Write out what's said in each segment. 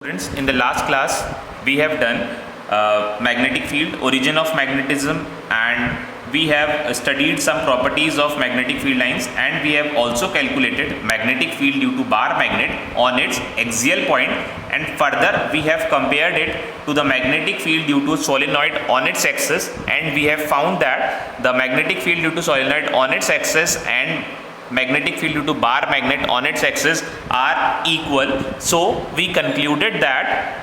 Students, in the last class we have done magnetic field, origin of magnetism, and we have studied some properties of magnetic field lines, and we have also calculated magnetic field due to bar magnet on its axial point, and further we have compared it to the magnetic field due to solenoid on its axis, and we have found that the magnetic field due to solenoid on its axis and magnetic field due to bar magnet on its axis are equal. So we concluded that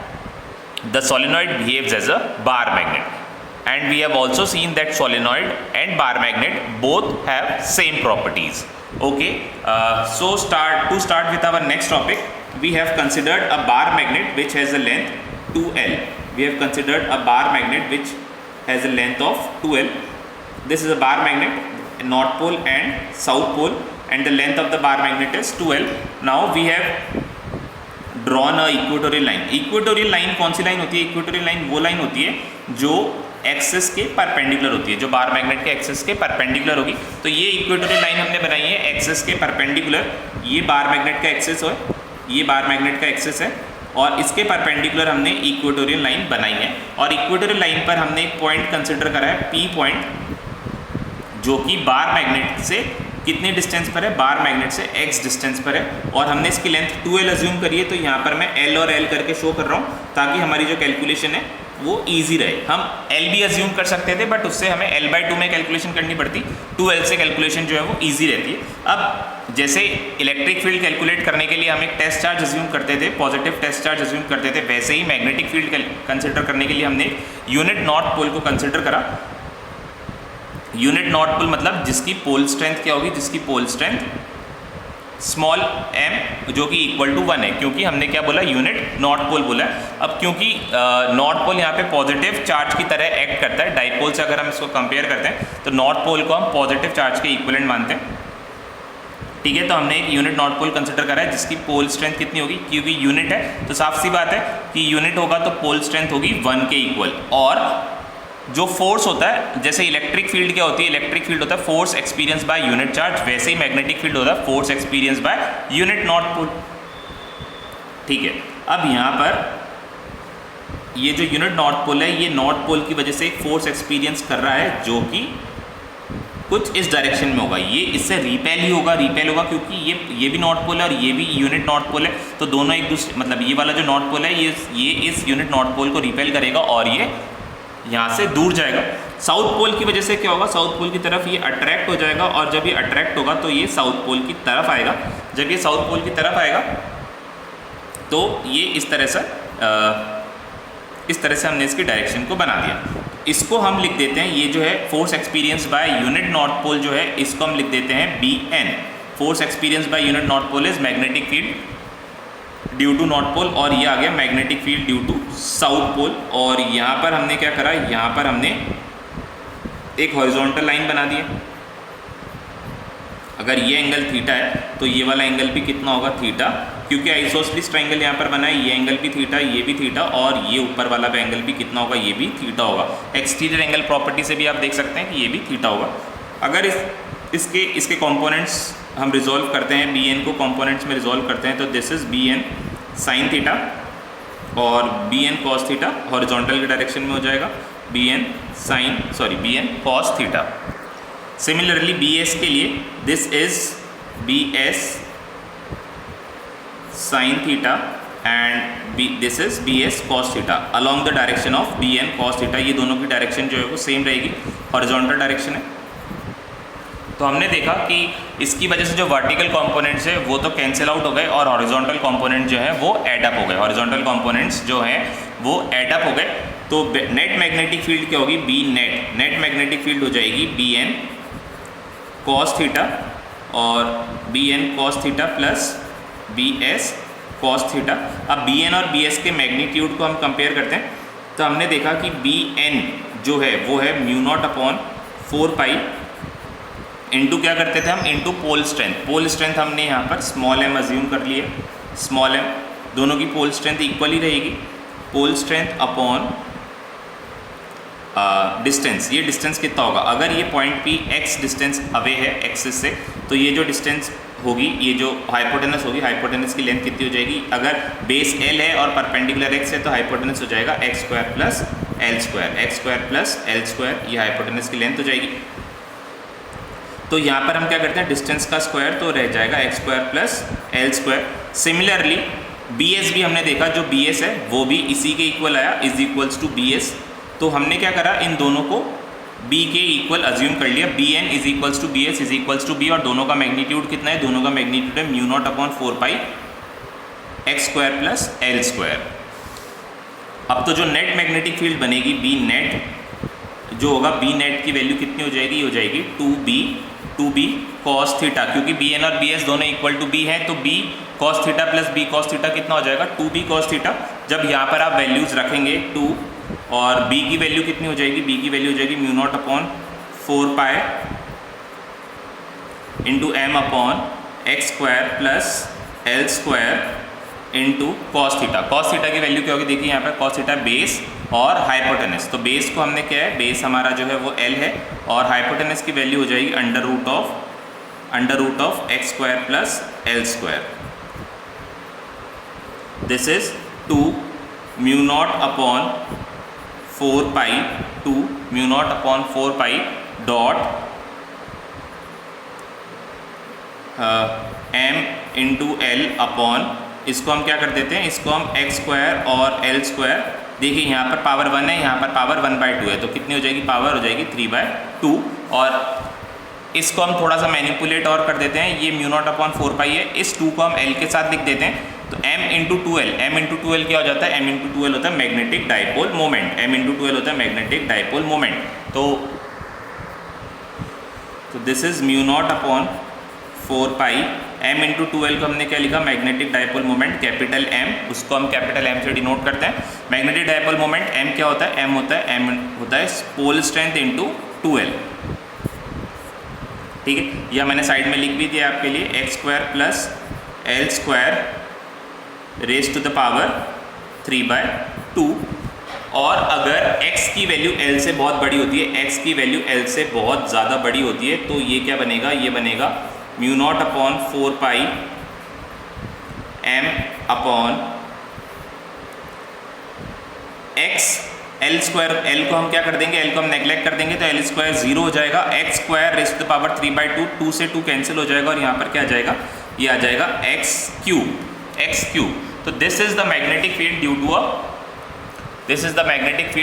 the solenoid behaves as a bar magnet, and we have also seen that solenoid and bar magnet both have same properties. Okay, so to start with our next topic, we have considered a bar magnet which has a length 2L. We have considered a bar magnet which has a length of 2L. This is a bar magnet, north pole and south pole, and the length of the bar magnet is 2L. Now we have drawn a equatorial line. Equatorial line कौन सी line होती है? Equatorial line वो line होती है जो axis के perpendicular होती है, जो बार मैग्नेट के एक्सिस के परपेंडिकुलर होगी. तो ये इक्वेटोरियल लाइन हमने बनाई है एक्सिस के परपेंडिकुलर. ये बार मैग्नेट का एक्सिस है, ये बार मैग्नेट का एक्सिस है, और इसके परपेंडिकुलर हमने इक्वेटोरियल लाइन बनाई है. और इक्वेटोरियल लाइन पर हमने एक पॉइंट कंसिडर करा है P पॉइंट, जो कि बार मैग्नेट से कितने डिस्टेंस पर है? बार मैग्नेट से x डिस्टेंस पर है, और हमने इसकी लेंथ 2L अज्यूम करी है. तो यहाँ पर मैं L और L करके शो कर रहा हूँ ताकि हमारी जो कैलकुलेशन है वो इजी रहे. हम L भी अज्यूम कर सकते थे, बट उससे हमें L/2 में कैलकुलेशन करनी पड़ती. 2L से कैलकुलेशन जो है वो ईजी रहती है. अब जैसे इलेक्ट्रिक फील्ड कैलकुलेट करने के लिए हम एक टेस्ट चार्ज अज्यूम करते थे, पॉजिटिव टेस्ट चार्ज अज्यूम करते थे, वैसे ही मैग्नेटिक फील्ड कंसिडर करने के लिए हमने यूनिट नॉर्थ पोल को कंसिडर करा. यूनिट नॉर्थ पोल मतलब जिसकी पोल स्ट्रेंथ क्या होगी? जिसकी पोल स्ट्रेंथ स्मॉल m जो कि इक्वल टू 1 है, क्योंकि हमने क्या बोला? यूनिट नॉर्थ पोल बोला है. अब क्योंकि नॉर्थ पोल यहाँ पे पॉजिटिव चार्ज की तरह एक्ट करता है, डाइपोल से अगर हम इसको कंपेयर करते हैं तो नॉर्थ पोल को हम पॉजिटिव चार्ज के इक्विवेलेंट मानते हैं. ठीक है, तो हमने एक यूनिट नॉर्थ पोल कंसिडर करा है जिसकी पोल स्ट्रेंथ कितनी होगी? क्योंकि यूनिट है तो साफ सी बात है कि यूनिट होगा तो पोल स्ट्रेंथ होगी 1 के इक्वल. और जो फोर्स होता है, जैसे इलेक्ट्रिक फील्ड क्या होती है? इलेक्ट्रिक फील्ड होता है force experience by unit charge, वैसे ही मैग्नेटिक फील्ड होता है force experience by unit north pole. ठीक है, अब यहाँ पर ये जो यूनिट नॉर्थ पोल है, ये नॉर्थ पोल की वजह से एक फोर्स एक्सपीरियंस कर रहा है जो कि कुछ इस डायरेक्शन में होगा. ये इससे रिपेल ही होगा, रिपेल होगा क्योंकि ये भी नॉर्थ पोल है और ये भी यूनिट नॉर्थ पोल है. तो दोनों एक दूसरे, मतलब ये वाला जो नॉर्थ पोल है ये इस यूनिट नॉर्थ पोल को रिपेल करेगा और ये यहाँ से दूर जाएगा. साउथ पोल की वजह से क्या होगा? साउथ पोल की तरफ ये अट्रैक्ट हो जाएगा, और जब ये अट्रैक्ट होगा तो ये साउथ पोल की तरफ आएगा. जब ये साउथ पोल की तरफ आएगा तो ये इस तरह से हमने इसकी डायरेक्शन को बना दिया. इसको हम लिख देते हैं, ये जो है force experience by unit north pole जो है, इसको हम लिख देते हैं BN. Force experience by unit north pole is magnetic field due to north pole, और ये आ गया magnetic field due to south pole. और यहाँ पर हमने क्या करा? यहाँ पर हमने एक हॉरिजॉन्टल लाइन बना दी है. अगर ये एंगल थीटा है तो ये वाला एंगल भी कितना होगा? थीटा, क्योंकि आइसोसेलेस ट्रायंगल यहाँ पर बना है. ये एंगल भी थीटा, ये भी थीटा, और ये ऊपर वाला भी एंगल भी कितना होगा? ये भी थीटा होगा. एक्सटीरियर एंगल प्रॉपर्टी से भी आप देख सकते हैं कि ये भी थीटा होगा. अगर इसके कंपोनेंट्स हम रिजॉल्व करते हैं, BN को कंपोनेंट्स में रिजॉल्व करते हैं, तो this is BN sine theta और BN कॉस थीटा. हॉरिजॉन्टल के डायरेक्शन में हो जाएगा BN cos theta. Similarly BS के लिए this is BS sine theta and this is BS cos theta along the direction of BN cos theta. ये दोनों की डायरेक्शन जो है वो सेम रहेगी, हॉरिजॉन्टल डायरेक्शन है. तो हमने देखा कि इसकी वजह से जो वर्टिकल कंपोनेंट्स है वो तो कैंसिल आउट हो गए, और हॉरिजॉन्टल कंपोनेंट जो है वो ऐड अप हो गए. हॉरिजॉन्टल कंपोनेंट्स जो हैं वो ऐड अप हो गए. तो नेट मैग्नेटिक फील्ड क्या होगी? B net. Net magnetic field हो जाएगी BN कॉस थीटा और BN cos theta plus BS cos theta. अब BN और BS के मैग्नीट्यूड को हम कंपेयर करते हैं, तो हमने देखा कि BN जो है वो है μ0/4π इंटू क्या करते थे हम? Into pole strength. Pole strength हमने यहाँ पर स्मॉल m अज्यूम कर लिया. स्मॉल m, दोनों की पोल स्ट्रेंथ इक्वल ही रहेगी. Pole strength upon distance. ये डिस्टेंस कितना होगा? अगर ये point P x distance away है एक्सिस से, तो ये जो डिस्टेंस होगी, ये जो हाइपोटेनस होगी, हाइपोटेनस की लेंथ कितनी हो जाएगी, अगर बेस एल है और परपेंडिकुलर एक्स है तो हाइपोटेनस हो जाएगा X square plus L square, x square plus L square, ये हाइपोटेनस की लेंथ हो जाएगी। तो यहाँ पर हम क्या करते हैं, डिस्टेंस का स्क्वायर तो रह जाएगा X square plus L square. Similarly B S भी हमने देखा, जो बी एस है वो भी इसी के इक्वल आया, is equals to B S. तो हमने क्या करा, इन दोनों को b के इक्वल अज्यूम कर लिया, B N is equals to B S is equals to B, और दोनों का मैग्नीट्यूड कितना है, दोनों का मैग्नीट्यूड है mu naught upon 4 pi X square plus L square. अब तो जो नेट मैग्नेटिक फील्ड बनेगी बी नेट जो होगा, बी नेट की वैल्यू कितनी हो जाएगी, हो जाएगी 2b कॉस थीटा, क्योंकि बी एन और बी एस दोनों इक्वल टू बी है, तो b cos theta plus b cos theta कितना हो जाएगा, 2b कॉस थीटा। जब यहाँ पर आप वैल्यूज रखेंगे 2 और b की वैल्यू कितनी हो जाएगी, b की वैल्यू हो जाएगी mu naught upon 4 pi into M upon X square plus L square into cos theta. Cos theta की वैल्यू क्या होगी, देखिए यहाँ पर कॉस थीटा बेस और हाइपोटेनस, तो बेस को हमने क्या है, बेस हमारा जो है वो एल है, और हाइपोटेनस की वैल्यू हो जाएगी under root of X square plus L square. This is 2 mu naught upon 4 pi, 2 mu naught upon 4 pi dot M into L upon, इसको हम क्या कर देते हैं, इसको हम एक्स स्क्वायर और एल स्क्वायर, देखिए यहाँ पर पावर 1 है, यहाँ पर पावर 1/2 है, तो कितनी हो जाएगी, पावर हो जाएगी 3/2, और इसको हम थोड़ा सा मैनिपुलेट और कर देते हैं, ये म्यू नॉट अपॉन 4 पाई है, इस 2 को हम एल के साथ लिख देते हैं, तो m into 2l, m into 2l क्या हो जाता है, m इंटू 2l होता है magnetic dipole moment, m into 2l होता है मैग्नेटिक डाइपोल मोमेंट। तो this is mu naught upon 4 pi, m into 2l को हमने क्या लिखा, magnetic dipole moment capital M, उसको हम कैपिटल M से डिनोट करते हैं। मैग्नेटिक डाइपोल मोमेंट m क्या होता है, m होता है पोल स्ट्रेंथ इंटू 2l, ठीक है। यह मैंने साइड में लिख भी दिया आपके लिए, X square plus L square raise to the power 3/2, और अगर x की वैल्यू l से बहुत बड़ी होती है, x की वैल्यू l से बहुत ज़्यादा बड़ी होती है, तो ये क्या बनेगा, ये बनेगा म्यू नॉट अपॉन 4 पाई m upon x L square, L को हम क्या कर देंगे, एल को हम नेग्लेक्ट कर देंगे, तो एल स्क्वायर 0 हो जाएगा, X square raise to the power 3/2, 2 से 2 कैंसिल हो जाएगा, और यहाँ पर क्या आ जाएगा, ये आ जाएगा एक्स क्यूब। तो this is the magnetic field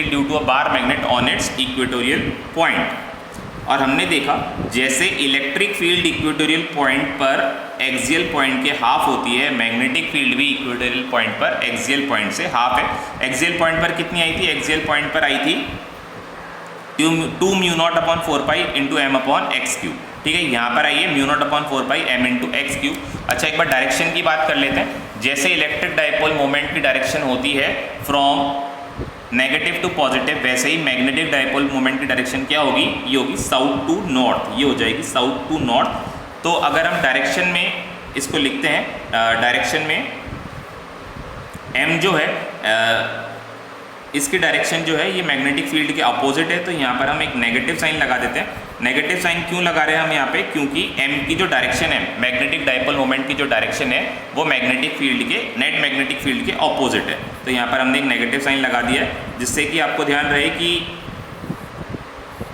due to a bar magnet on its equatorial point. और हमने देखा जैसे इलेक्ट्रिक फील्ड इक्वेटोरियल पॉइंट पर एक्सियल पॉइंट के हाफ होती है, मैग्नेटिक फील्ड भी इक्वेटोरियल पॉइंट पर एक्सियल पॉइंट से हाफ है। एक्सियल पॉइंट पर कितनी आई थी, एक्सियल पॉइंट पर आई थी 2 mu naught upon 4 pi into M upon X cube, ठीक है। यहाँ पर आइए mu naught upon 4 pi M into X cube. अच्छा, एक बार डायरेक्शन की बात कर लेते हैं। जैसे इलेक्ट्रिक डाइपोल मोमेंट की डायरेक्शन होती है फ्रॉम नेगेटिव टू पॉजिटिव, वैसे ही मैग्नेटिक डाइपोल मोमेंट की डायरेक्शन क्या होगी, ये होगी साउथ टू नॉर्थ, ये हो जाएगी साउथ टू नॉर्थ। तो अगर हम डायरेक्शन में इसको लिखते हैं, डायरेक्शन में m जो है इसकी डायरेक्शन जो है ये मैग्नेटिक फील्ड के अपोजिट है, तो यहाँ पर हम एक नेगेटिव साइन लगा देते हैं। नेगेटिव साइन क्यों लगा रहे हैं हम यहाँ पे, क्योंकि m की जो डायरेक्शन है, मैग्नेटिक डाइपोल मोमेंट की जो डायरेक्शन है वो मैग्नेटिक फील्ड के, नेट मैग्नेटिक फील्ड के ऑपोजिट है। तो यहाँ पर हमने एक नेगेटिव साइन लगा दिया है, जिससे कि आपको ध्यान रहे कि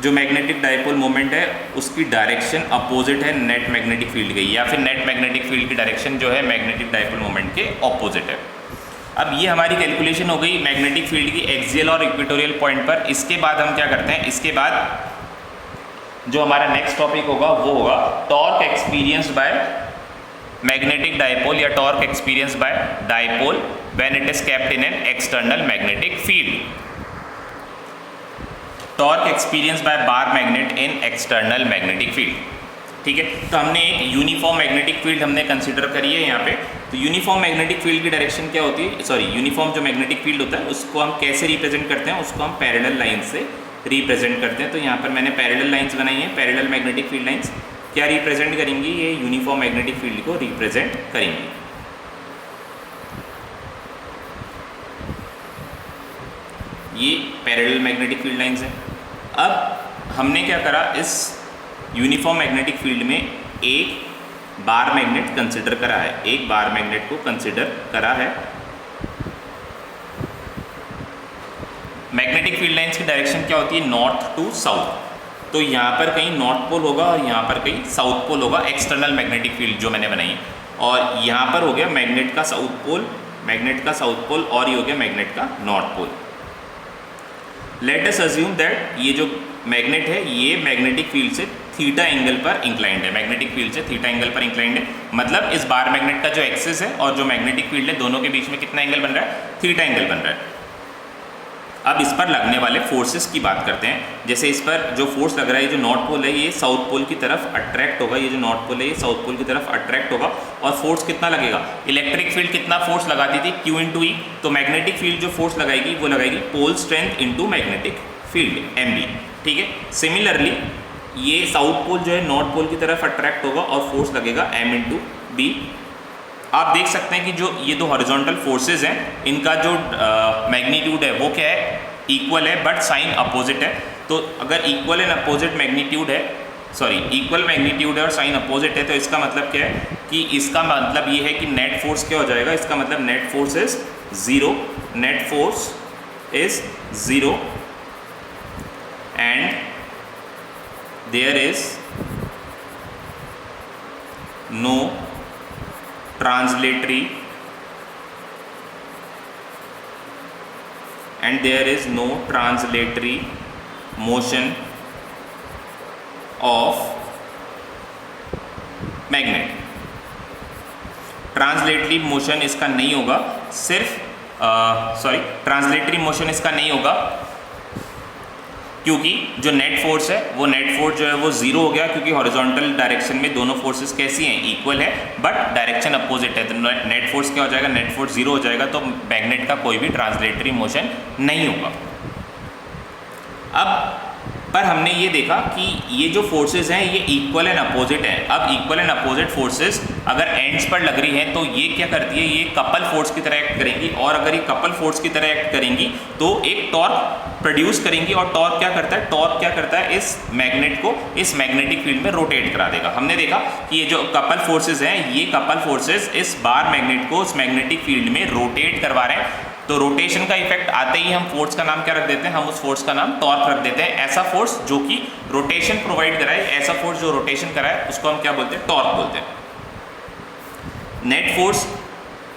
जो मैग्नेटिक डाइपोल मोमेंट है उसकी डायरेक्शन अपोजिट है नेट मैग्नेटिक फील्ड की, या फिर नेट मैग्नेटिक फील्ड की डायरेक्शन जो है मैग्नेटिक डाइपोल मोमेंट के ऑपोजिट है। अब ये हमारी कैलकुलेशन हो गई मैग्नेटिक फील्ड की एक्सियल और इक्वेटोरियल पॉइंट पर। इसके बाद हम क्या करते हैं, इसके बाद जो हमारा नेक्स्ट टॉपिक होगा वो होगा torque experience by magnetic dipole या torque experience by dipole when it is kept in an external magnetic field. Torque experience by bar magnet in external magnetic field, ठीक है। तो हमने एक यूनिफॉर्म मैग्नेटिक फील्ड हमने कंसीडर करी है यहाँ पे। तो यूनिफॉर्म मैग्नेटिक फील्ड की डायरेक्शन क्या होती है, सॉरी यूनिफॉर्म जो मैग्नेटिक फील्ड होता है उसको हम कैसे रिप्रेजेंट करते हैं, उसको हम पैरेलल लाइन से रिप्रेजेंट करते हैं। तो यहाँ पर मैंने पैरेलल लाइंस बनाई हैं, पैरेलल मैग्नेटिक फील्ड लाइंस क्या रिप्रेजेंट करेंगी, ये यूनिफॉर्म मैग्नेटिक फील्ड को रिप्रेजेंट करेंगी। ये पैरेलल मैग्नेटिक फील्ड लाइंस हैं। अब हमने क्या करा, इस यूनिफॉर्म मैग्नेटिक फील्ड में एक बार मैग्नेट कंसिडर करा है, एक बार मैग्नेट को कंसिडर करा है। मैग्नेटिक फील्ड लाइंस की डायरेक्शन क्या होती है, नॉर्थ टू साउथ। तो यहाँ पर कहीं नॉर्थ पोल होगा और यहाँ पर कहीं साउथ पोल होगा, एक्सटर्नल मैग्नेटिक फील्ड जो मैंने बनाई। और यहाँ पर हो गया मैग्नेट का साउथ पोल, मैग्नेट का साउथ पोल, और ये हो गया मैग्नेट का north pole. Let us assume that ये जो मैग्नेट है ये मैग्नेटिक फील्ड से थीटा एंगल पर इंक्लाइंड है, मैग्नेटिक फील्ड से थीटा एंगल पर इंक्लाइंड है। मतलब इस बार मैग्नेट का जो एक्सिस है और जो मैग्नेटिक फील्ड है दोनों के बीच में कितना एंगल बन रहा है, थीटा एंगल बन रहा है। अब इस पर लगने वाले फोर्सेस की बात करते हैं। जैसे इस पर जो फोर्स लग रहा है, ये जो नॉर्थ पोल है ये साउथ पोल की तरफ अट्रैक्ट होगा, ये जो नॉर्थ पोल है ये साउथ पोल की तरफ अट्रैक्ट होगा। और फोर्स कितना लगेगा, इलेक्ट्रिक फील्ड कितना फोर्स लगाती थी, Q इंटू ई। तो मैग्नेटिक फील्ड जो फोर्स लगाएगी वो लगाएगी pole strength into magnetic field MB। ठीक है, सिमिलरली ये साउथ पोल जो है नॉर्थ पोल की तरफ अट्रैक्ट होगा और फोर्स लगेगा M इंटू बी। आप देख सकते हैं कि जो ये दो हॉरिजॉन्टल फोर्सेस हैं इनका जो मैग्नीट्यूड है वो क्या है, इक्वल है, बट साइन अपोजिट है। तो अगर इक्वल एंड अपोजिट मैग्नीट्यूड है, सॉरी इक्वल मैग्नीट्यूड है और साइन अपोजिट है, तो इसका मतलब क्या है कि इसका मतलब ये है कि नेट फोर्स क्या हो जाएगा, इसका मतलब net force is zero, net force is zero and there is no translatory and there is no translatory motion of magnet। Translatory motion इसका नहीं होगा, सिर्फ ट्रांसलेटरी मोशन इसका नहीं होगा क्योंकि जो नेट फोर्स है वो नेट फोर्स जो है वो ज़ीरो हो गया, क्योंकि हॉरिजॉन्टल डायरेक्शन में दोनों फोर्सेस कैसी हैं, इक्वल है, बट डायरेक्शन अपोजिट है। तो नेट फोर्स क्या हो जाएगा, नेट फोर्स ज़ीरो हो जाएगा, तो मैग्नेट का कोई भी ट्रांसलेटरी मोशन नहीं होगा। अब पर हमने ये देखा कि ये जो फोर्सेस हैं ये इक्वल एंड अपोजिट हैं। अब इक्वल एंड अपोजिट फोर्सेस अगर एंड्स पर लग रही हैं तो ये क्या करती है, ये कपल फोर्स की तरह एक्ट करेंगी, और अगर ये कपल फोर्स की तरह एक्ट करेंगी तो एक टॉर्क प्रोड्यूस करेंगी। और टॉर्क क्या करता है, टॉर्क क्या करता है, इस मैग्नेट को इस मैग्नेटिक फील्ड में रोटेट करा देगा। हमने देखा कि ये जो कपल फोर्सेज हैं ये कपल फोर्सेज इस बार मैग्नेट को उस मैग्नेटिक फील्ड में रोटेट करवा रहे हैं। तो रोटेशन का इफेक्ट आते ही हम फोर्स का नाम क्या रख देते हैं, हम उस फोर्स का नाम टॉर्क रख देते हैं। ऐसा फोर्स जो कि रोटेशन प्रोवाइड कराए, ऐसा फोर्स जो रोटेशन कराए उसको हम क्या बोलते हैं, टॉर्क बोलते हैं। Net force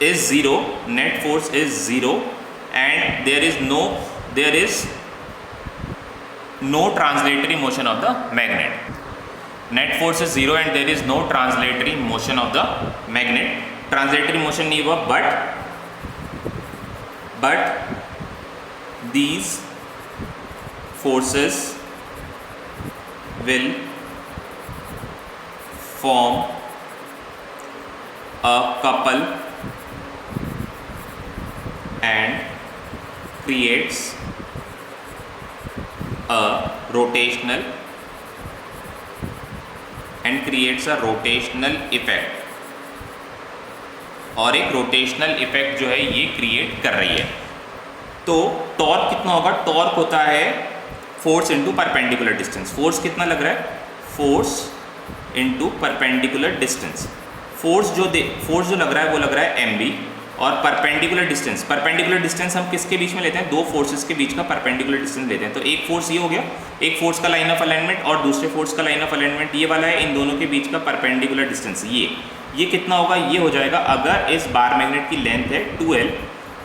is zero, net force is zero and there is no translatory motion of the magnet. Net force is zero and there is no translatory motion of the magnet. Translatory motion नहीं हुआ, but these forces will form a couple and creates a rotational effect, और एक rotational effect जो है ये create कर रही है। तो टॉर्क कितना होगा, टॉर्क होता है force into perpendicular distance. Force कितना लग रहा है, force into perpendicular distance. Force जो लग रहा है वो लग रहा है mb, और परपेंडिकुलर डिस्टेंस हम किसके बीच में लेते हैं, दो फोर्सेस के बीच का परपेंडिकुलर डिस्टेंस लेते हैं। तो एक फोर्स ये हो गया, एक फोर्स का लाइन ऑफ अलाइनमेंट और दूसरे फोर्स का लाइन ऑफ अलाइनमेंट ये वाला है, इन दोनों के बीच का परपेंडिकुलर डिस्टेंस ये कितना होगा, ये हो जाएगा, अगर इस बार मैग्नेट की लेंथ है 2l,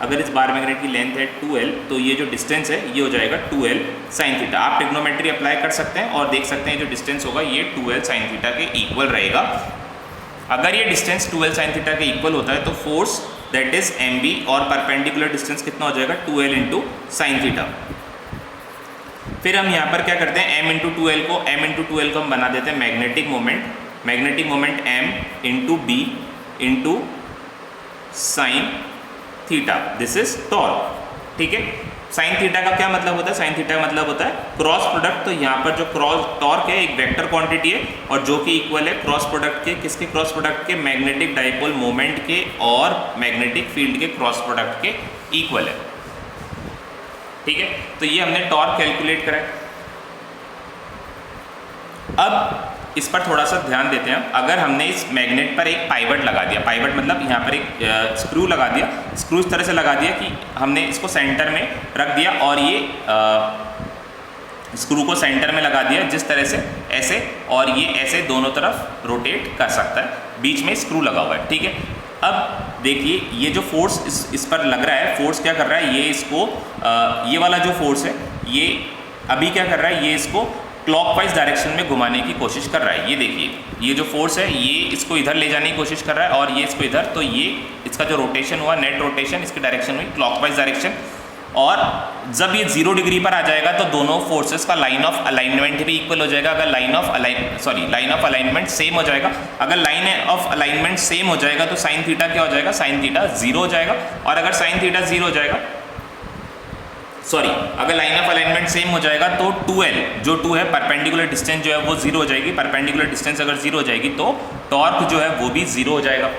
अगर इस बार मैग्नेट की लेंथ है 2l, तो ये जो डिस्टेंस है ये हो जाएगा 2l साइन थीटा। आप ट्रिग्नोमेट्री अप्लाई कर सकते हैं और देख सकते हैं जो डिस्टेंस होगा ये 2l साइन थीटा के इक्वल रहेगा। अगर ये डिस्टेंस 2l साइन थीटा के इक्वल होता है तो फोर्स दैट इज mb और परपेंडिकुलर डिस्टेंस कितना हो जाएगा, 2l इंटू साइन थीटा। फिर हम यहाँ पर क्या करते हैं, m इंटू 2l को हम बना देते हैं magnetic moment m into b into sine theta, this is torque. ठीक है, साइन थीटा का क्या मतलब होता है, साइन थीटा का मतलब होता है क्रॉस प्रोडक्ट। तो यहाँ पर जो टॉर्क है एक वेक्टर क्वांटिटी है और जो कि इक्वल है क्रॉस प्रोडक्ट के, किसके क्रॉस प्रोडक्ट के, मैग्नेटिक डाइपोल मोमेंट के और मैग्नेटिक फील्ड के क्रॉस प्रोडक्ट के इक्वल है। ठीक है, तो ये हमने टॉर्क कैलकुलेट करा है। अब इस पर थोड़ा सा ध्यान देते हैं। अगर हमने इस मैग्नेट पर एक पाइवट लगा दिया, पाइवट मतलब यहाँ पर एक स्क्रू लगा दिया, स्क्रू इस तरह से लगा दिया कि हमने इसको सेंटर में रख दिया और ये स्क्रू को सेंटर में लगा दिया जिस तरह से ऐसे, और ये ऐसे दोनों तरफ रोटेट कर सकता है, बीच में स्क्रू लगा हुआ है, ठीक है। अब देखिए ये जो फोर्स इस पर लग रहा है, फोर्स क्या कर रहा है, ये इसको ये वाला जो फोर्स है ये अभी क्या कर रहा है, ये इसको क्लॉकवाइज डायरेक्शन में घुमाने की कोशिश कर रहा है। ये देखिए ये जो फोर्स है ये इसको इधर ले जाने की कोशिश कर रहा है और ये इसको इधर, तो ये इसका जो रोटेशन हुआ, नेट रोटेशन इसकी डायरेक्शन हुई क्लॉकवाइज डायरेक्शन। और जब ये 0 डिग्री पर आ जाएगा तो दोनों फोर्सेस का लाइन ऑफ अलाइनमेंट भी इक्वल हो जाएगा। अगर लाइन ऑफ अलाइनमेंट सेम हो जाएगा, अगर लाइन ऑफ अलाइनमेंट सेम हो जाएगा तो साइन थीटा क्या हो जाएगा, साइन थीटा 0 हो जाएगा। और अगर साइन थीटा 0 हो जाएगा, अगर लाइन ऑफ अलाइनमेंट सेम हो जाएगा तो 2l जो 2 है परपेंडिकुलर डिस्टेंस जो है वो 0 हो जाएगी। परपेंडिकुलर डिस्टेंस अगर 0 हो जाएगी तो टॉर्क जो है वो भी 0 हो जाएगा।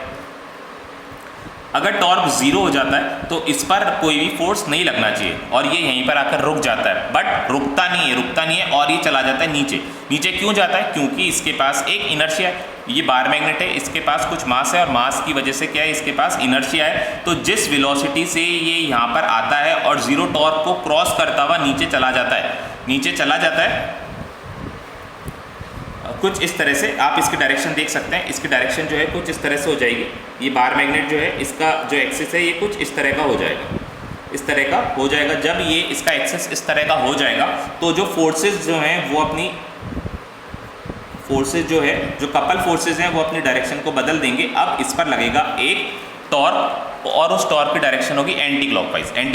अगर टॉर्क 0 हो जाता है तो इस पर कोई भी फोर्स नहीं लगना चाहिए और ये यहीं पर आकर रुक जाता है, बट रुकता नहीं है और ये चला जाता है नीचे। नीचे क्यों जाता है, क्योंकि इसके पास एक इनर्शिया है, ये बार मैग्नेट है, इसके पास कुछ मास है और मास की वजह से क्या है, इसके पास इनर्शिया है। तो जिस वेलोसिटी से ये यहाँ पर आता है और 0 टॉर्क को क्रॉस करता हुआ नीचे चला जाता है, कुछ इस तरह से आप इसकी डायरेक्शन देख सकते हैं। इसकी डायरेक्शन जो है कुछ इस तरह से हो जाएगी। ये बार मैग्नेट जो है इसका जो एक्सिस है ये कुछ इस तरह का हो जाएगा, इस तरह का हो जाएगा। जब ये इसका एक्सिस इस तरह का हो जाएगा तो जो फोर्सेस जो हैं वो अपनी फोर्सेस जो है, जो कपल फोर्सेस हैं वो अपनी डायरेक्शन को बदल देंगे। अब इस पर लगेगा एक टॉर्क और उस टॉर्क की डायरेक्शन होगी एंटी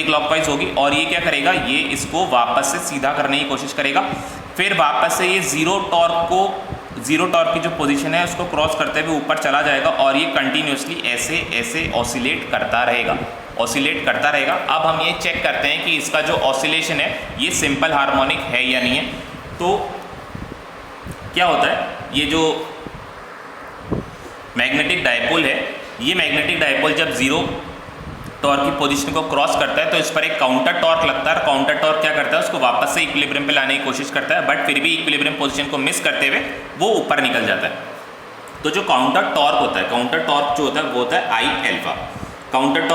क्लॉकवाइज होगी और ये क्या करेगा, ये इसको वापस से सीधा करने की कोशिश करेगा। फिर वापस से ये 0 टॉर्क की जो पोजीशन है उसको क्रॉस करते हुए ऊपर चला जाएगा और ये कंटिन्यूसली ऐसे ऑसिलेट करता रहेगा। अब हम ये चेक करते हैं कि इसका जो ऑसिलेशन है ये सिंपल हार्मोनिक है या नहीं है। तो क्या होता है, ये जो मैग्नेटिक डायपोल है, ये मैग्नेटिक डायपोल जब 0 टॉर्क की पोजीशन को क्रॉस करता है तो इस पर एक काउंटर टॉर्क लगता है। काउंटर टॉर्क क्या करता है, उसको वापस से इक्विलिब्रियम पे लाने की कोशिश करता है, बट फिर भी इक्विलिब्रियम पोजीशन को मिस करते हुए वो ऊपर निकल जाता है। तो जो काउंटर टॉर्क होता है, काउंटर टॉर्क जो होता है वो होता है आई एल्फा। काउंटर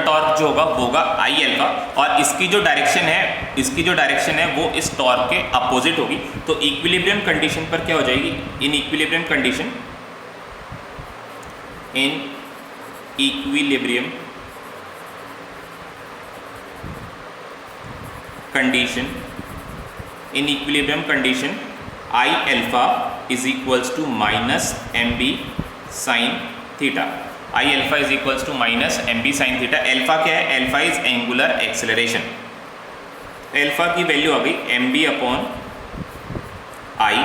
टॉर्क जो होगा वो होगा आई एल्फा और इसकी जो डायरेक्शन है वो इस टॉर्क के अपोजिट होगी। तो इक्विलिब्रियम कंडीशन पर क्या हो जाएगी, in equilibrium condition I alpha is equals to minus mb sine theta. I alpha is equals to minus mb sine theta. Alpha क्या है, alpha is angular acceleration. Alpha की वैल्यू आ गई mb अपॉन आई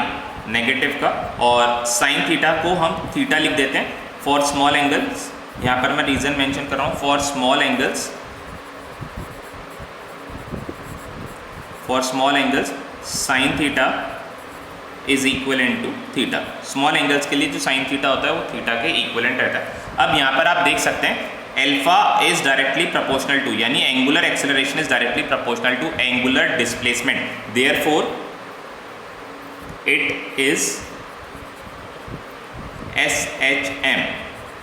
negative का, और sine theta को हम theta लिख देते हैं फॉर स्मॉल एंगल्स। यहाँ पर मैं रीजन मेंशन कर रहा हूँ, for small angles sine theta is equivalent to theta. Small angles के लिए जो साइन थीटा होता है वो थीटा के इक्वलेंट रहता है। अब यहाँ पर आप देख सकते हैं alpha is directly proportional to, यानी angular acceleration is directly proportional to angular displacement, therefore it is SHM।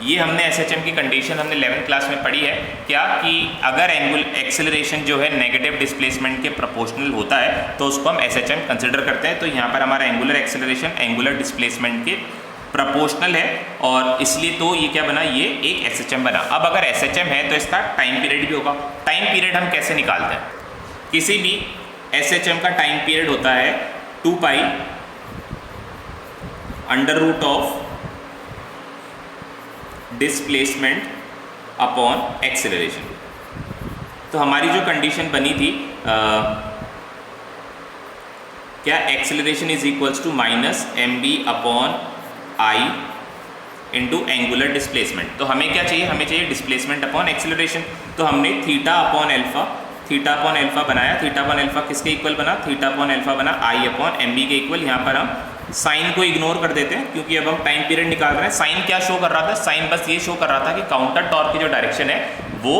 ये हमने SHM की कंडीशन हमने 11th क्लास में पढ़ी है क्या, कि अगर एंगुलर एक्सेलरेशन जो है नेगेटिव डिस्प्लेसमेंट के प्रोपोर्शनल होता है तो उसको हम SHM कंसिडर करते हैं। तो यहाँ पर हमारा एंगुलर एक्सेलरेशन एंगुलर डिस्प्लेसमेंट के प्रोपोर्शनल है और इसलिए तो ये क्या बना, ये एक SHM बना। अब अगर SHM है तो इसका टाइम पीरियड भी होगा। टाइम पीरियड हम कैसे निकालते हैं, किसी भी SHM का टाइम पीरियड होता है 2 pi under root of displacement upon acceleration. तो हमारी जो कंडीशन बनी थी क्या, acceleration is equals to minus mb upon I into angular displacement. तो हमें क्या चाहिए, हमें चाहिए डिस्प्लेसमेंट अपॉन एक्सेलरेशन। तो हमने थीटा अपॉन एल्फा बनाया। थीटा अपॉन एल्फा किसके इक्वल बना, थीटा अपॉन एल्फा बना आई अपॉन mb के इक्वल। यहाँ पर हम साइन को इग्नोर कर देते हैं क्योंकि अब हम टाइम पीरियड निकाल रहे हैं। साइन क्या शो कर रहा था, साइन बस ये शो कर रहा था कि काउंटर टॉर्क की जो डायरेक्शन है वो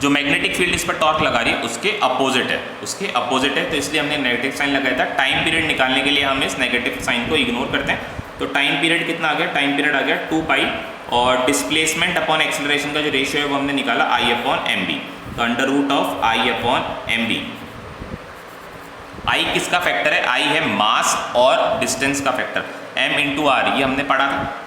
जो मैग्नेटिक फील्ड इस पर टॉर्क लगा रही है उसके अपोजिट है, उसके अपोजिट है, तो इसलिए हमने नेगेटिव साइन लगाया था। टाइम पीरियड निकालने के लिए हम इस नेगेटिव साइन को इग्नोर करते हैं। तो टाइम पीरियड कितना आ गया, टाइम पीरियड आ गया 2 पाई, और डिस्प्लेसमेंट अपॉन एक्सेलरेशन का जो रेशियो है वो हमने निकाला I अपॉन एम बी। तो under root of I upon M B. I किसका फैक्टर है, I है मास और डिस्टेंस का फैक्टर, m इंटू आर ये हमने पढ़ा था,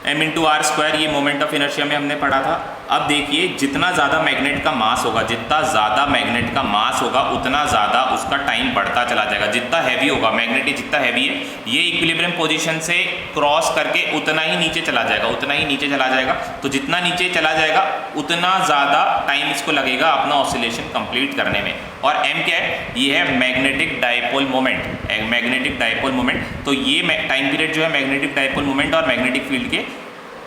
m इंटू आर स्क्वायर ये मोमेंट ऑफ इनर्शिया में हमने पढ़ा था। अब देखिए जितना ज़्यादा मैग्नेट का मास होगा, जितना ज़्यादा मैग्नेट का मास होगा उतना ज़्यादा उसका टाइम बढ़ता चला जाएगा। जितना हैवी होगा मैग्नेट, जितना हैवी है ये इक्विलिब्रियम पोजीशन से क्रॉस करके उतना ही नीचे चला जाएगा, उतना ही नीचे चला जाएगा। तो जितना नीचे चला जाएगा उतना ज़्यादा टाइम इसको लगेगा अपना ऑसिलेशन कंप्लीट करने में। और m क्या है, ये है magnetic dipole moment, magnetic dipole moment. तो ये टाइम पीरियड जो है मैग्नेटिक डायपोल मोमेंट और मैग्नेटिक फील्ड के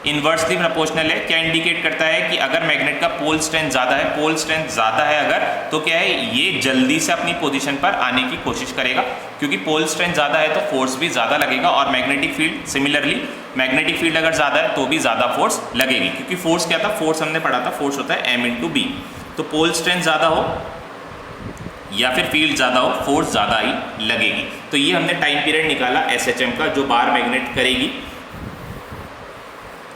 इन्वर्सली प्रोपोर्शनल है। क्या इंडिकेट करता है कि अगर मैग्नेट का पोल स्ट्रेंथ ज़्यादा है, पोल स्ट्रेंथ ज़्यादा है अगर, तो क्या है ये जल्दी से अपनी पोजीशन पर आने की कोशिश करेगा, क्योंकि पोल स्ट्रेंथ ज़्यादा है तो फोर्स भी ज़्यादा लगेगा। और magnetic field similarly, magnetic field अगर ज़्यादा है तो भी ज़्यादा फोर्स लगेगी, क्योंकि फोर्स क्या था, फोर्स हमने पढ़ा था, फोर्स होता है m इंटू बी। तो पोल स्ट्रेंथ ज़्यादा हो या फिर फील्ड ज़्यादा हो, फोर्स ज़्यादा ही लगेगी। तो ये हमने टाइम पीरियड निकाला SHM का, जो बार मैग्नेट करेगी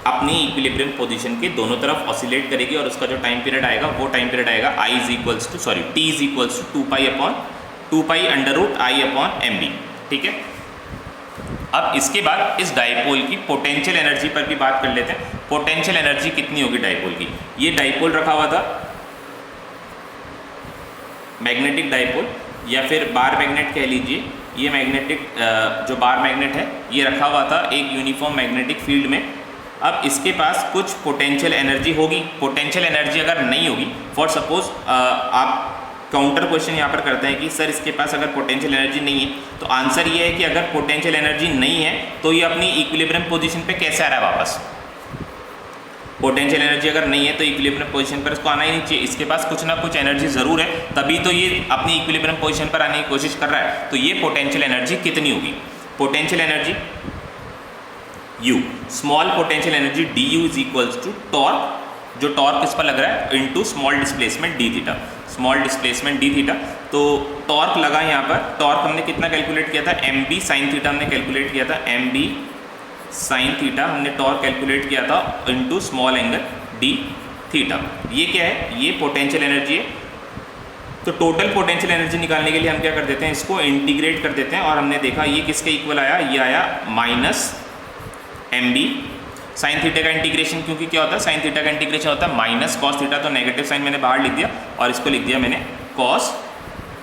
अपनी इक्विलिब्रियम पोजीशन के दोनों तरफ ऑसिलेट करेगी, और उसका जो टाइम पीरियड आएगा वो टाइम पीरियड आएगा t is equals to 2 pi upon 2 pi under root I upon M B. ठीक है, अब इसके बाद इस डायपोल की पोटेंशियल एनर्जी पर भी बात कर लेते हैं। पोटेंशियल एनर्जी कितनी होगी डायपोल की। ये डायपोल रखा हुआ था, मैग्नेटिक डायपोल या फिर बार मैग्नेट कह लीजिए। ये मैग्नेटिक जो बार मैग्नेट है ये रखा हुआ था एक यूनिफॉर्म मैग्नेटिक फील्ड में। अब इसके पास कुछ पोटेंशियल एनर्जी होगी। पोटेंशियल एनर्जी अगर नहीं होगी, फॉर सपोज आप काउंटर क्वेश्चन यहाँ पर करते हैं कि सर इसके पास अगर पोटेंशियल एनर्जी नहीं है, तो आंसर ये है कि अगर पोटेंशियल एनर्जी नहीं है तो ये अपनी इक्विलिब्रियम पोजीशन पे कैसे आ रहा है वापस। पोटेंशियल एनर्जी अगर नहीं है तो इक्विलिब्रियम पोजीशन पर इसको आना ही नहीं चाहिए। इसके पास कुछ ना कुछ एनर्जी ज़रूर है, तभी तो ये अपनी इक्विलिब्रियम पोजीशन पर आने की कोशिश कर रहा है। तो ये पोटेंशियल एनर्जी कितनी होगी, potential energy U, small potential energy du is equals to torque, जो टॉर्क इस पर लग रहा है, into small displacement d theta, small displacement d theta. तो टॉर्क लगा यहाँ पर, टॉर्क हमने कितना कैलकुलेट किया था, mb साइन थीटा हमने कैलकुलेट किया था, mb साइन थीटा हमने टॉर्क कैलकुलेट किया था into small angle d theta. ये क्या है, ये पोटेंशियल एनर्जी है। तो टोटल पोटेंशियल एनर्जी निकालने के लिए हम क्या कर देते हैं, इसको इंटीग्रेट कर देते हैं, और हमने देखा ये किसके इक्वल आया, ये आया माइनस mb साइन थीटा का इंटीग्रेशन, क्योंकि क्या होता है साइन थीटा का इंटीग्रेशन होता है माइनस कॉस थीटा। तो नेगेटिव साइन मैंने बाहर लिख दिया और इसको लिख दिया मैंने कॉस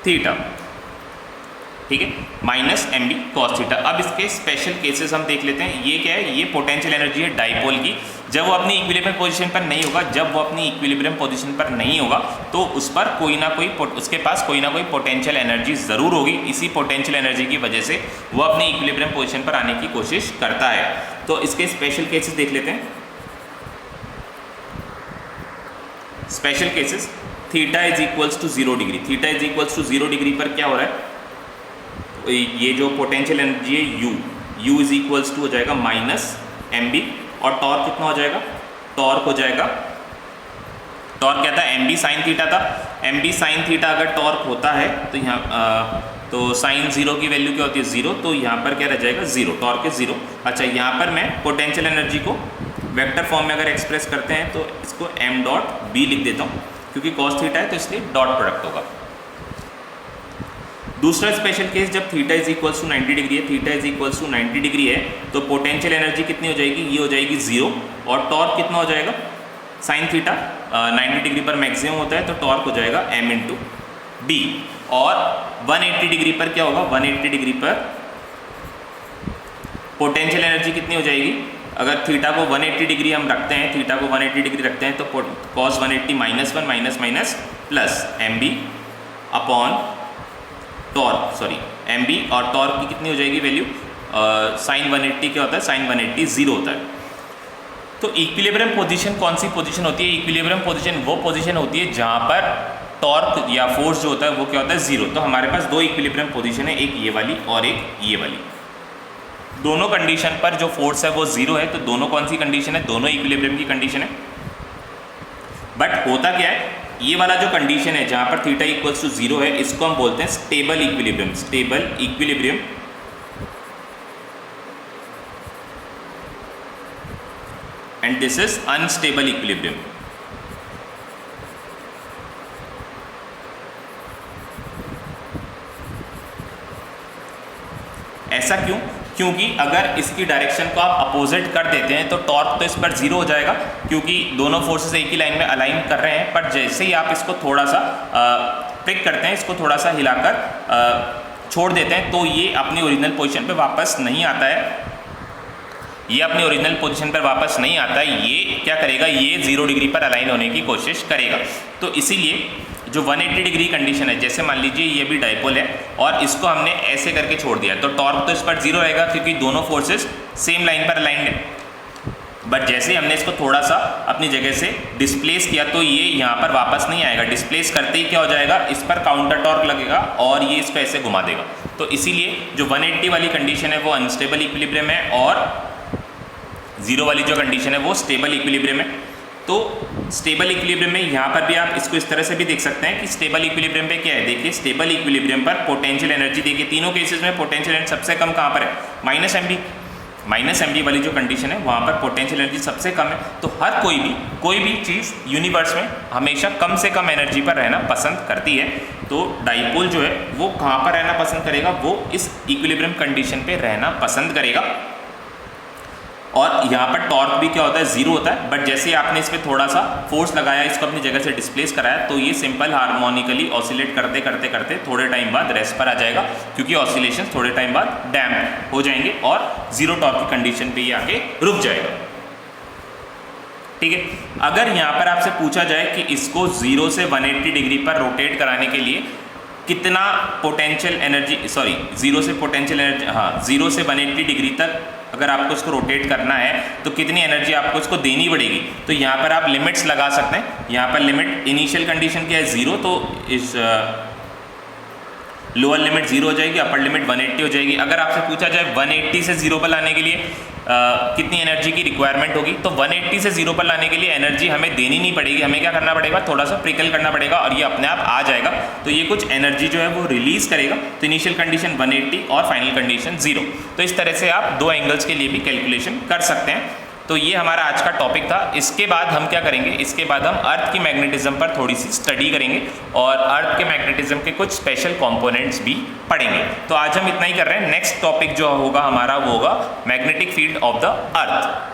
थीटा। ठीक है, माइनस mb कॉस थीटा। अब इसके स्पेशल केसेस हम देख लेते हैं। ये क्या है, ये पोटेंशियल एनर्जी है डायपोल की। जब वो अपनी इक्विलिब्रियम पोजीशन पर नहीं होगा, जब वो अपनी इक्विलिब्रियम पोजीशन पर नहीं होगा तो उस पर कोई ना कोई, उसके पास कोई ना कोई पोटेंशियल एनर्जी ज़रूर होगी। इसी पोटेंशियल एनर्जी की वजह से वो अपनी इक्विलिब्रियम पोजीशन पर आने की कोशिश करता है। तो इसके स्पेशल केसेस देख लेते हैं। Special cases, theta is equals to 0 degree, theta is equals to 0 degree पर क्या हो रहा है, ये जो पोटेंशियल एनर्जी है u इज इक्वल्स टू हो जाएगा माइनस mb, और टॉर्क कितना हो जाएगा, टॉर्क हो जाएगा, टॉर्क क्या था, mb साइन थीटा था। mb साइन थीटा अगर टॉर्क होता है तो यहाँ तो साइन 0 की वैल्यू क्या होती है 0, तो यहाँ पर क्या रह जाएगा 0, टॉर्क इज 0। अच्छा, यहाँ पर मैं पोटेंशियल एनर्जी को वेक्टर फॉर्म में अगर एक्सप्रेस करते हैं तो इसको m डॉट b लिख देता हूँ, क्योंकि कॉस थीटा है तो इसलिए डॉट प्रोडक्ट होगा। दूसरा स्पेशल केस, जब theta is equals to 90 degree है, theta is equals to 90 degree है, तो पोटेंशियल एनर्जी कितनी हो जाएगी, ये हो जाएगी 0, और टॉर्क कितना हो जाएगा, साइन थीटा 90 डिग्री पर मैक्सिमम होता है तो टॉर्क हो जाएगा m इंटू बी। और 180 डिग्री पर क्या होगा, 180 डिग्री पर पोटेंशियल एनर्जी कितनी हो जाएगी, अगर थीटा को 180 डिग्री हम रखते हैं, थीटा को 180 डिग्री रखते हैं तो cos 180 minus 1 minus minus plus mb upon torque, sorry mb, और टॉर्क की कितनी हो जाएगी वैल्यू, साइन 180 क्या होता है, साइन 180 0 होता है। तो इक्विलिब्रियम पोजीशन कौन सी पोजीशन होती है, इक्विलिब्रियम पोजीशन वो पोजीशन होती है जहाँ पर टॉर्क या फोर्स जो होता है वो क्या होता है 0। तो हमारे पास दो इक्विलिब्रियम पोजीशन है, एक ये वाली और एक ये वाली। दोनों कंडीशन पर जो फोर्स है वो 0 है, तो दोनों कौन सी कंडीशन है, दोनों इक्विलिब्रियम की कंडीशन है। बट होता क्या है, ये वाला जो कंडीशन है जहाँ पर थीटा इक्वल्स टू 0 है, इसको हम बोलते हैं stable equilibrium, stable equilibrium. And this is unstable equilibrium. ऐसा क्यों? क्योंकि अगर इसकी डायरेक्शन को आप अपोजिट कर देते हैं तो टॉर्क तो इस पर 0 हो जाएगा, क्योंकि दोनों फोर्सेस एक ही लाइन में अलाइन कर रहे हैं। पर जैसे ही आप इसको थोड़ा सा पिक करते हैं, इसको थोड़ा सा हिलाकर छोड़ देते हैं, तो ये अपनी ओरिजिनल पोजीशन पे वापस नहीं आता है। ये अपनी ओरिजिनल पोजीशन पर वापस नहीं आता है। ये क्या करेगा, ये 0 डिग्री पर अलाइन होने की कोशिश करेगा। तो इसीलिए जो 180 डिग्री कंडीशन है, जैसे मान लीजिए ये भी डाइपोल है और इसको हमने ऐसे करके छोड़ दिया, तो टॉर्क तो इस पर 0 रहेगा क्योंकि दोनों फोर्सेस सेम लाइन पर अलाइंड है। बट जैसे ही हमने इसको थोड़ा सा अपनी जगह से डिस्प्लेस किया, तो ये यहाँ पर वापस नहीं आएगा। डिस्प्लेस करते ही क्या हो जाएगा, इस पर काउंटर टॉर्क लगेगा और ये इसको ऐसे घुमा देगा। तो इसीलिए जो 180 वाली कंडीशन है वो अनस्टेबल इक्विलिब्रियम है और 0 वाली जो कंडीशन है वो स्टेबल इक्विलिब्रियम है। तो स्टेबल इक्विलिब्रियम में यहाँ पर भी आप इसको इस तरह से भी देख सकते हैं कि स्टेबल इक्विलिब्रियम पे क्या है। देखिए स्टेबल इक्विलिब्रियम पर पोटेंशियल एनर्जी, देखिए तीनों केसेस में पोटेंशियल एनर्जी सबसे कम कहाँ पर है, -mv। -mv वाली जो कंडीशन है वहाँ पर पोटेंशियल एनर्जी सबसे कम है। तो हर कोई भी चीज़ यूनिवर्स में हमेशा कम से कम एनर्जी पर रहना पसंद करती है। तो डाइपोल जो है वो कहाँ पर रहना पसंद करेगा, वो इस इक्विलिब्रियम कंडीशन पे रहना पसंद करेगा। और यहाँ पर टॉर्क भी क्या होता है, 0 होता है। बट जैसे आपने इस पर थोड़ा सा फोर्स लगाया, इसको अपनी जगह से डिस्प्लेस कराया, तो ये सिंपल हार्मोनिकली ऑसिलेट करते करते करते थोड़े टाइम बाद रेस्ट पर आ जाएगा, क्योंकि ऑसिलेशन थोड़े टाइम बाद डैम्प हो जाएंगे और 0 टॉर्क की कंडीशन पे ये आके रुक जाएगा। ठीक है। अगर यहाँ पर आपसे पूछा जाए कि इसको 0 से 180 डिग्री पर रोटेट कराने के लिए कितना पोटेंशियल एनर्जी, 0 से पोटेंशियल एनर्जी, 0 से 180 डिग्री तक अगर आपको इसको रोटेट करना है तो कितनी एनर्जी आपको इसको देनी पड़ेगी, तो यहाँ पर आप लिमिट्स लगा सकते हैं। यहाँ पर लिमिट इनिशियल कंडीशन क्या है, 0, तो इस लोअर लिमिट 0 हो जाएगी, अपर लिमिट 180 हो जाएगी। अगर आपसे पूछा जाए 180 से 0 पर लाने के लिए कितनी एनर्जी की रिक्वायरमेंट होगी, तो 180 से 0 पर लाने के लिए एनर्जी हमें देनी नहीं पड़ेगी। हमें क्या करना पड़ेगा, थोड़ा सा प्रिकल करना पड़ेगा और ये अपने आप आ जाएगा। तो ये कुछ एनर्जी जो है वो रिलीज करेगा। तो इनिशियल कंडीशन 180 और फाइनल कंडीशन 0। तो इस तरह से आप 2 एंगल्स के लिए भी कैलकुलेशन कर सकते हैं। तो ये हमारा आज का टॉपिक था। इसके बाद हम क्या करेंगे, इसके बाद हम अर्थ की मैग्नेटिज्म पर थोड़ी सी स्टडी करेंगे और अर्थ के मैग्नेटिज्म के कुछ स्पेशल कंपोनेंट्स भी पढ़ेंगे। तो आज हम इतना ही कर रहे हैं। नेक्स्ट टॉपिक जो होगा हमारा वो होगा magnetic field of the earth.